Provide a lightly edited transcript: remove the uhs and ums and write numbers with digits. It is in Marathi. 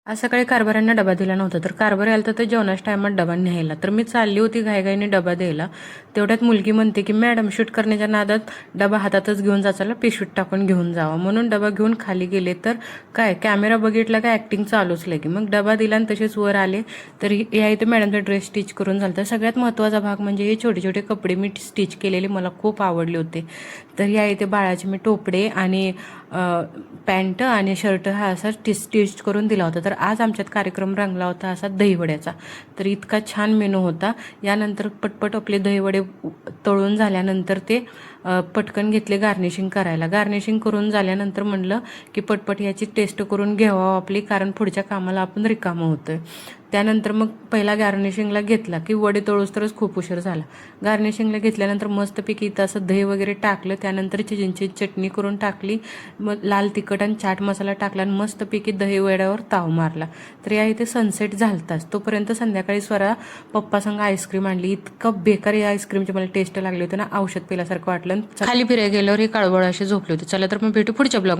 आज सकाळी कारभाऱ्यांना डबा दिला नव्हता, तर कारभारी आला तर जेवणाच्या टायमात डबा न्यायला. तर मी चालली होती घाईघाईने डबा द्यायला. तेवढ्यात मुलगी म्हणते की मॅडम शूट करण्याच्या नादात डबा हातातच घेऊन जाचाला, पिशवीत टाकून घेऊन जावा. म्हणून डबा घेऊन खाली गेले, तर काय कॅमेरा बघितला काय ॲक्टिंग चालूच लगे. मग डबा दिला आणि तसेच वर आले. तर या इथे मॅडमचा ड्रेस स्टिच करून झाला. तर सगळ्यात महत्त्वाचा भाग म्हणजे हे छोटे छोटे कपडे मी स्टिच केलेले मला खूप आवडले होते. तर या इथे बाळाचे मी टोपडे आणि पॅन्ट आणि शर्ट हा असा स्टिच करून दिला होता. तर आज आमच्यात कार्यक्रम रंगला होता असा दहीवड्याचा. तर इतका छान मेनू होता. यानंतर पटपट आपले दहीवडे तळून झाल्यानंतर ते पटकन घेतले गार्निशिंग करायला. गार्निशिंग करून झाल्यानंतर म्हणलं की पटपट याची टेस्ट करून घ्यावं आपली, कारण पुढच्या कामाला आपण रिकामं होतोय. त्यानंतर मग पहिला गार्निशिंगला घेतला की वडे तळूस तरच खूप उशीर झाला. गार्निशिंगला घेतल्यानंतर मस्तपैकी इथं असं दही वगैरे टाकलं. त्यानंतर चिंचेची चटणी करून टाकली, मग लाल तिखट आणि चाट मसाला टाकला आणि मस्तपैकी दही वड्यावर ताव मारला. तर या इथे सनसेट झालताच. तोपर्यंत संध्याकाळी स्वरा पप्पासंग आईस्क्रीम आणली. इतकं बेकार या आईस्क्रीमची मला टेस्ट लागली होती ना, औषध पिल्यासारखं वाटलं. खाली फिरायला गेल्यावर ही काळवळ अशी झोपली होती. चला तर मग भेटू पुढच्या ब्लॉग.